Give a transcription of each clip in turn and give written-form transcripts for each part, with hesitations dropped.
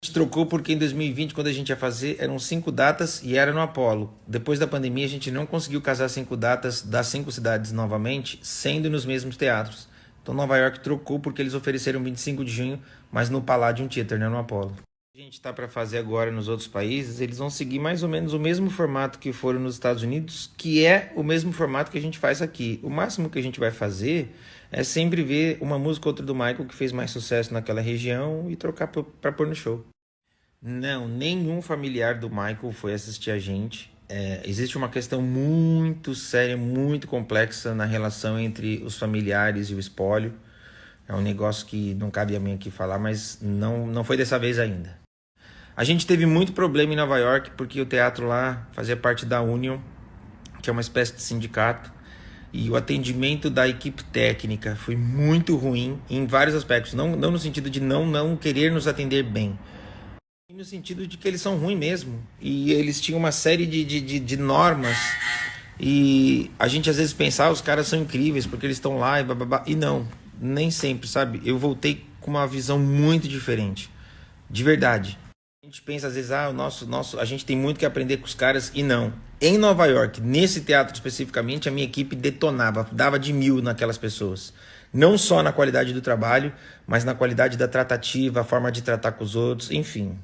gente trocou porque em 2020, quando a gente ia fazer, eram 5 datas e era no Apollo. Depois da pandemia, a gente não conseguiu casar 5 datas das 5 cidades novamente, sendo nos mesmos teatros. Então Nova York trocou porque eles ofereceram 25 de junho, mas no Palladium Theater, né, no Apollo. A gente está para fazer agora nos outros países, eles vão seguir mais ou menos o mesmo formato que foram nos Estados Unidos, que é o mesmo formato que a gente faz aqui. O máximo que a gente vai fazer é sempre ver uma música ou outra do Michael que fez mais sucesso naquela região e trocar para pôr no show. Não, nenhum familiar do Michael foi assistir a gente. Existe uma questão muito séria, muito complexa na relação entre os familiares e o espólio. É um negócio que não cabe a mim aqui falar, mas não foi dessa vez ainda. A gente teve muito problema em Nova York porque o teatro lá fazia parte da Union, que é uma espécie de sindicato, e o atendimento da equipe técnica foi muito ruim em vários aspectos, não no sentido de não querer nos atender bem, no sentido de que eles são ruins mesmo, e eles tinham uma série de normas, e a gente às vezes pensava, os caras são incríveis porque eles estão lá e bababá, e não, nem sempre, sabe? Eu voltei com uma visão muito diferente, de verdade. A gente pensa às vezes, a gente tem muito que aprender com os caras, e não. Em Nova York, nesse teatro especificamente, a minha equipe detonava, dava de 1000 naquelas pessoas. Não só na qualidade do trabalho, mas na qualidade da tratativa, a forma de tratar com os outros, enfim.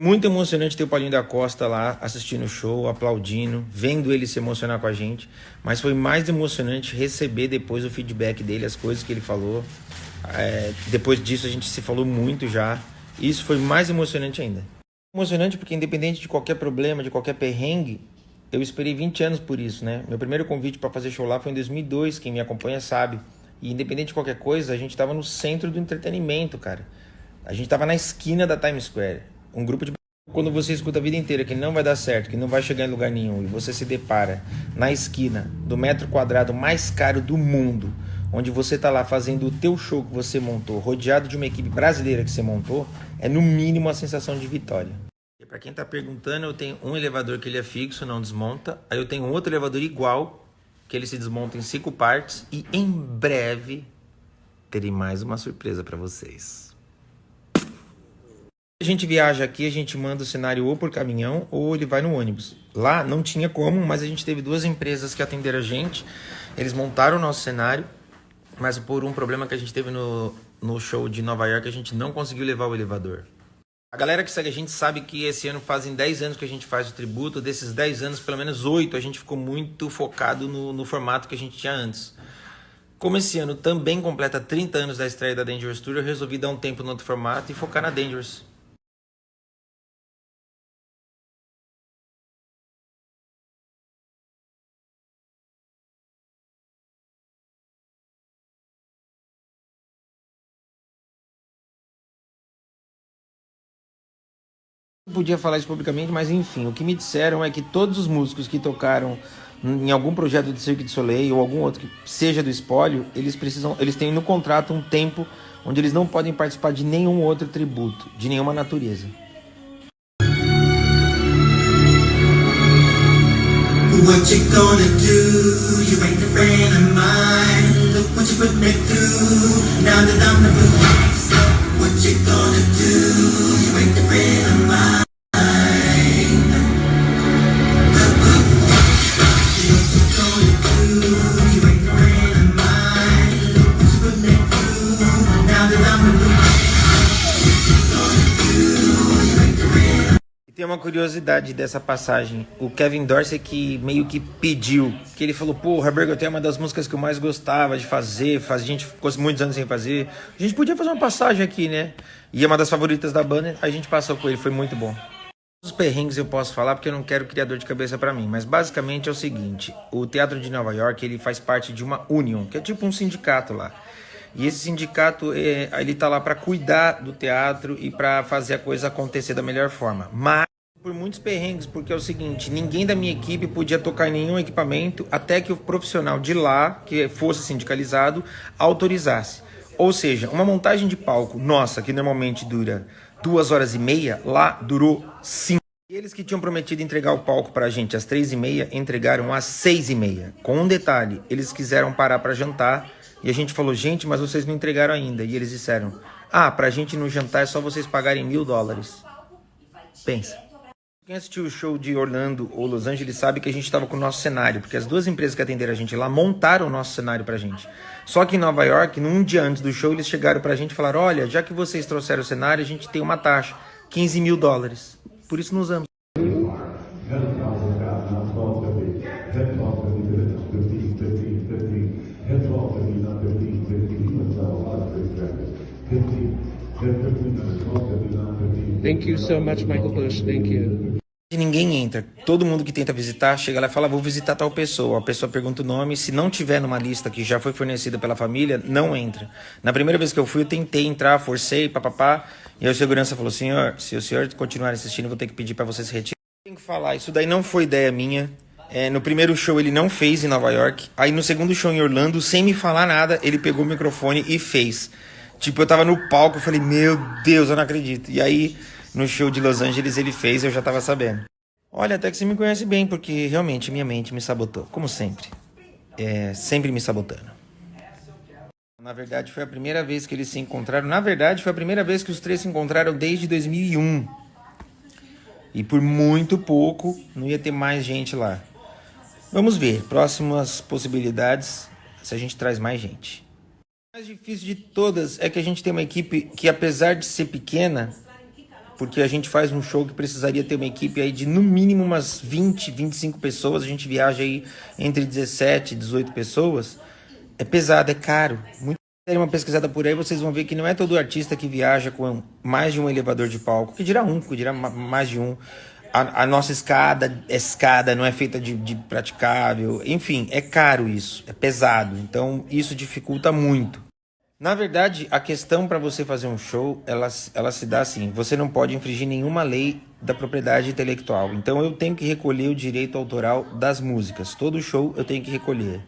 Muito emocionante ter o Paulinho da Costa lá, assistindo o show, aplaudindo, vendo ele se emocionar com a gente. Mas foi mais emocionante receber depois o feedback dele, as coisas que ele falou. Depois disso a gente se falou muito já. Isso foi mais emocionante ainda. Emocionante porque independente de qualquer problema, de qualquer perrengue, eu esperei 20 anos por isso, né? Meu primeiro convite para fazer show lá foi em 2002, quem me acompanha sabe. E independente de qualquer coisa, a gente estava no centro do entretenimento, cara. A gente estava na esquina da Times Square. Um grupo de... Quando você escuta a vida inteira que não vai dar certo, que não vai chegar em lugar nenhum, e você se depara na esquina do metro quadrado mais caro do mundo, onde você tá lá fazendo o teu show que você montou, rodeado de uma equipe brasileira que você montou, é no mínimo a sensação de vitória. E para quem tá perguntando, eu tenho um elevador que ele é fixo, não desmonta, aí eu tenho outro elevador igual, que ele se desmonta em 5 partes, e em breve terei mais uma surpresa para vocês. A gente viaja aqui, a gente manda o cenário ou por caminhão ou ele vai no ônibus. Lá não tinha como, mas a gente teve 2 empresas que atenderam a gente. Eles montaram o nosso cenário, mas por um problema que a gente teve no show de Nova York, a gente não conseguiu levar o elevador. A galera que segue a gente sabe que esse ano fazem 10 anos que a gente faz o tributo. Desses 10 anos, pelo menos 8, a gente ficou muito focado no formato que a gente tinha antes. Como esse ano também completa 30 anos da estreia da Dangerous Tour, eu resolvi dar um tempo no outro formato e focar na Dangerous. Não podia falar isso publicamente, mas enfim, o que me disseram é que todos os músicos que tocaram em algum projeto de Cirque du Soleil ou algum outro que seja do espólio, eles têm no contrato um tempo onde eles não podem participar de nenhum outro tributo, de nenhuma natureza. What you gonna do? You ain't a friend of mine. Look what you put me through. Now that I'm the blue. What you gonna do? You ain't a friend of mine. Tem uma curiosidade dessa passagem. O Kevin Dorsey que meio que pediu, que ele falou, pô, Herberg, eu tenho uma das músicas que eu mais gostava de fazer, a gente ficou muitos anos sem fazer, a gente podia fazer uma passagem aqui, né? E é uma das favoritas da banda, a gente passou com ele, foi muito bom. Os perrengues eu posso falar porque eu não quero criar dor de cabeça pra mim, mas basicamente é o seguinte, o Teatro de Nova York, ele faz parte de uma Union, que é tipo um sindicato lá. E esse sindicato, ele tá lá para cuidar do teatro e para fazer a coisa acontecer da melhor forma. Mas por muitos perrengues, porque é o seguinte, ninguém da minha equipe podia tocar em nenhum equipamento até que o profissional de lá, que fosse sindicalizado, autorizasse. Ou seja, uma montagem de palco nossa, que normalmente dura 2h30, lá durou 5. E eles que tinham prometido entregar o palco pra gente às 3h30, entregaram às 6h30. Com um detalhe, eles quiseram parar para jantar. E a gente falou, gente, mas vocês não entregaram ainda. E eles disseram, pra gente no jantar é só vocês pagarem $1.000. Pensa. Quem assistiu o show de Orlando ou Los Angeles sabe que a gente estava com o nosso cenário, porque as duas empresas que atenderam a gente lá montaram o nosso cenário pra gente. Só que em Nova York, num dia antes do show, eles chegaram pra gente e falaram: olha, já que vocês trouxeram o cenário, a gente tem uma taxa, $15 mil. Por isso não usamos. Thank you so much, Michael Bush. Thank you. Ninguém entra. Todo mundo que tenta visitar chega lá e fala: vou visitar tal pessoa. A pessoa pergunta o nome. Se não tiver numa lista que já foi fornecida pela família, não entra. Na primeira vez que eu fui, eu tentei entrar, forcei, papapá. E aí o segurança falou: senhor, se o senhor continuar assistindo, eu vou ter que pedir para você se retirar. Tenho que falar, isso daí não foi ideia minha. No primeiro show ele não fez em Nova York. Aí no segundo show em Orlando, sem me falar nada, ele pegou o microfone e fez. Tipo, eu tava no palco, eu falei: meu Deus, eu não acredito. E aí, no show de Los Angeles ele fez, eu já tava sabendo. Olha, até que você me conhece bem, porque realmente minha mente me sabotou, como sempre. Sempre me sabotando. Na verdade, foi a primeira vez que eles se encontraram. Na verdade, foi a primeira vez que os três se encontraram desde 2001. E por muito pouco, não ia ter mais gente lá. Vamos ver, próximas possibilidades, se a gente traz mais gente. O mais difícil de todas é que a gente tem uma equipe que, apesar de ser pequena, porque a gente faz um show que precisaria ter uma equipe aí de no mínimo umas 20, 25 pessoas, a gente viaja aí entre 17 e 18 pessoas, é pesado, é caro. Muito. Se uma pesquisada por aí, vocês vão ver que não é todo artista que viaja com mais de um elevador de palco, que dirá mais de um. A nossa escada não é feita de praticável, enfim, é caro isso, é pesado, então isso dificulta muito. Na verdade, a questão para você fazer um show, ela se dá assim: você não pode infringir nenhuma lei da propriedade intelectual. Então eu tenho que recolher o direito autoral das músicas. Todo show eu tenho que recolher.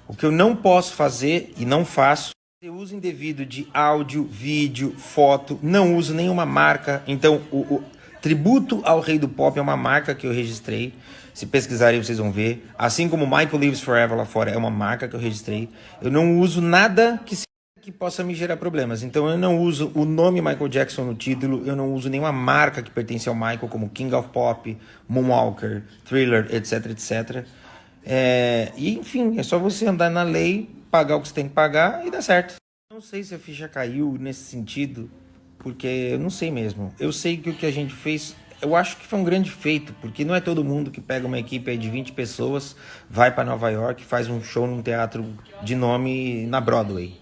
O que eu não posso fazer e não faço é uso indevido de áudio, vídeo, foto. Não uso nenhuma marca. Então o Tributo ao Rei do Pop é uma marca que eu registrei. Se pesquisarem, vocês vão ver. Assim como Michael Lives Forever lá fora é uma marca que eu registrei. Eu não uso nada que possa me gerar problemas. Então eu não uso o nome Michael Jackson no título, eu não uso nenhuma marca que pertence ao Michael, como King of Pop, Moonwalker, Thriller, etc, etc. E enfim, é só você andar na lei, pagar o que você tem que pagar e dá certo. Não sei se a ficha caiu nesse sentido, porque eu não sei mesmo. Eu sei que o que a gente fez, eu acho que foi um grande feito, porque não é todo mundo que pega uma equipe aí de 20 pessoas, vai para Nova York, faz um show num teatro de nome na Broadway.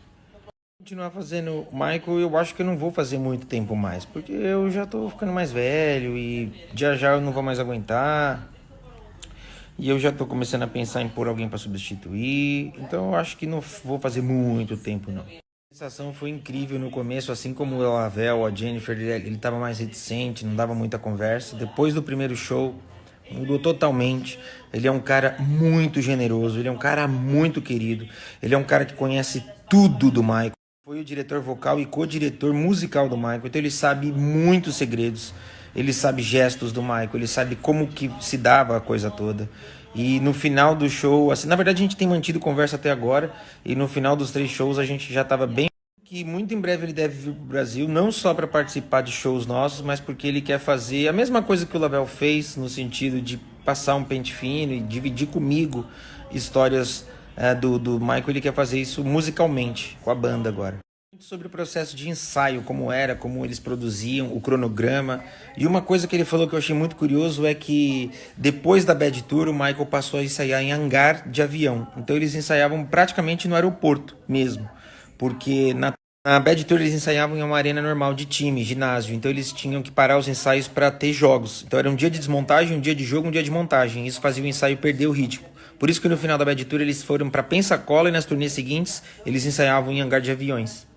Continuar fazendo Michael, eu acho que eu não vou fazer muito tempo mais, porque eu já tô ficando mais velho e já eu não vou mais aguentar. E eu já tô começando a pensar em pôr alguém para substituir, então eu acho que não vou fazer muito tempo não. A sensação foi incrível no começo, assim como o Lavel, a Jennifer, ele tava mais reticente, não dava muita conversa. Depois do primeiro show, mudou totalmente. Ele é um cara muito generoso, ele é um cara muito querido, ele é um cara que conhece tudo do Michael. Foi o diretor vocal e co-diretor musical do Michael, então ele sabe muitos segredos, ele sabe gestos do Michael, ele sabe como que se dava a coisa toda. E no final do show, assim, na verdade a gente tem mantido conversa até agora, e no final dos 3 shows a gente já estava bem... Que muito em breve ele deve vir pro Brasil, não só para participar de shows nossos, mas porque ele quer fazer a mesma coisa que o Lavel fez, no sentido de passar um pente fino e dividir comigo histórias do Michael. Ele quer fazer isso musicalmente, com a banda agora. Sobre o processo de ensaio, como era, como eles produziam, o cronograma. E uma coisa que ele falou que eu achei muito curioso é que depois da Bad Tour, o Michael passou a ensaiar em hangar de avião. Então eles ensaiavam praticamente no aeroporto mesmo, porque na Bad Tour eles ensaiavam em uma arena normal de time, ginásio, então eles tinham que parar os ensaios para ter jogos. Então era um dia de desmontagem, um dia de jogo, um dia de montagem. Isso fazia o ensaio perder o ritmo. Por isso que no final da Bad Tour eles foram para Pensacola e nas turnês seguintes eles ensaiavam em hangar de aviões.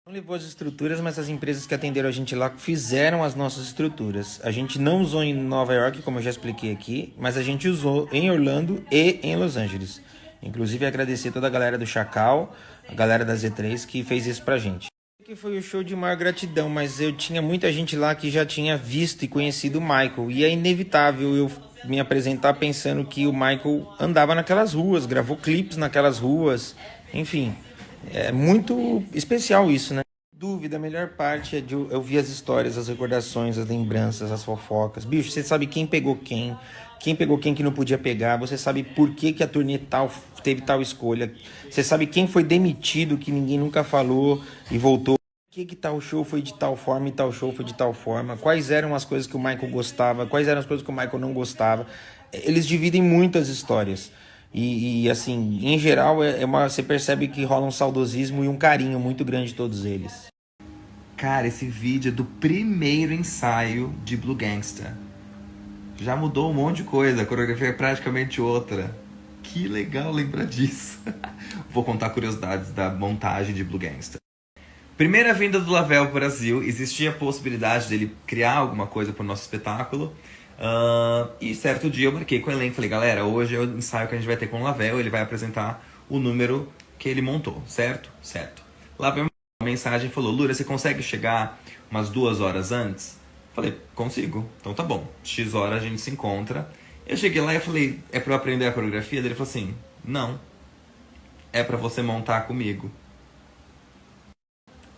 Não levou as estruturas, mas as empresas que atenderam a gente lá fizeram as nossas estruturas. A gente não usou em Nova York, como eu já expliquei aqui, mas a gente usou em Orlando e em Los Angeles. Inclusive agradecer toda a galera do Chacal, a galera da Z3 que fez isso pra gente. Que foi o show de maior gratidão, mas eu tinha muita gente lá que já tinha visto e conhecido o Michael, e é inevitável eu me apresentar pensando que o Michael andava naquelas ruas, gravou clipes naquelas ruas, enfim, é muito especial isso, né? Dúvida, a melhor parte é de eu ouvir as histórias, as recordações, as lembranças, as fofocas. Bicho, você sabe quem pegou quem que não podia pegar, você sabe por que que a turnê tal teve tal escolha, você sabe quem foi demitido que ninguém nunca falou e voltou. Por que que tal show foi de tal forma e tal show foi de tal forma? Quais eram as coisas que o Michael gostava? Quais eram as coisas que o Michael não gostava? Eles dividem muitas histórias. Assim, em geral, você percebe que rola um saudosismo e um carinho muito grande de todos eles. Cara, esse vídeo é do primeiro ensaio de Blue Gangsta. Já mudou um monte de coisa, a coreografia é praticamente outra. Que legal lembrar disso. Vou contar curiosidades da montagem de Blue Gangsta. Primeira vinda do Lavelle para o Brasil, existia a possibilidade dele criar alguma coisa para o nosso espetáculo. E certo dia eu marquei com o elenco, falei, galera, hoje é o ensaio que a gente vai ter com o Lavelle, ele vai apresentar o número que ele montou, certo? Certo. Lavelle me mandou uma mensagem e falou, Lura, você consegue chegar umas 2 horas antes? Falei, consigo, então tá bom, X horas a gente se encontra. Eu cheguei lá e falei, é pra eu aprender a coreografia? Ele falou assim, não, é pra você montar comigo.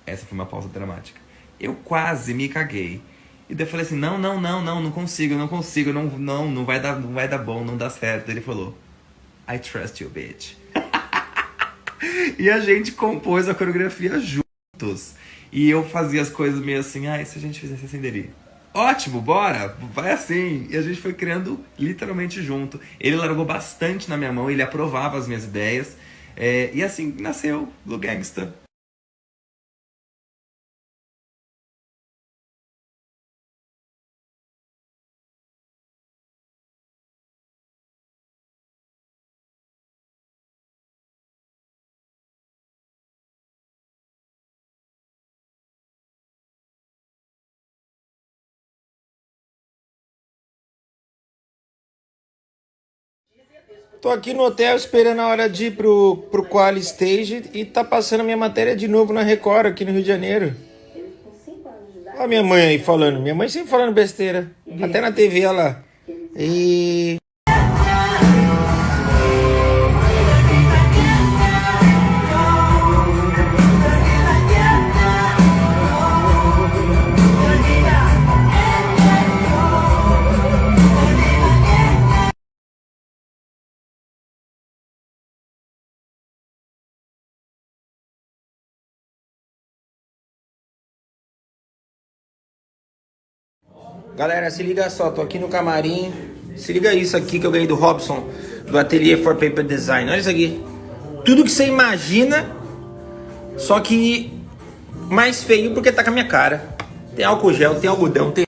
Essa foi uma pausa dramática. Eu quase me caguei. E daí eu falei assim, não consigo, não vai dar bom, não dá certo. Ele falou, I trust you, bitch. E a gente compôs a coreografia juntos. E eu fazia as coisas meio assim, se a gente fizesse assim, dele, ótimo, bora, vai assim. E a gente foi criando literalmente junto. Ele largou bastante na minha mão, ele aprovava as minhas ideias. E assim nasceu Blue Gangsta. Tô aqui no hotel esperando a hora de ir pro Quali Stage e tá passando a minha matéria de novo na Record aqui no Rio de Janeiro. Olha a minha mãe aí falando, minha mãe sempre falando besteira, até na TV, olha lá. E... Galera, se liga só, tô aqui no camarim. Se liga isso aqui que eu ganhei do Robson, do Atelier for Paper Design. Olha isso aqui. Tudo que você imagina, só que mais feio porque tá com a minha cara. Tem álcool gel, tem algodão, tem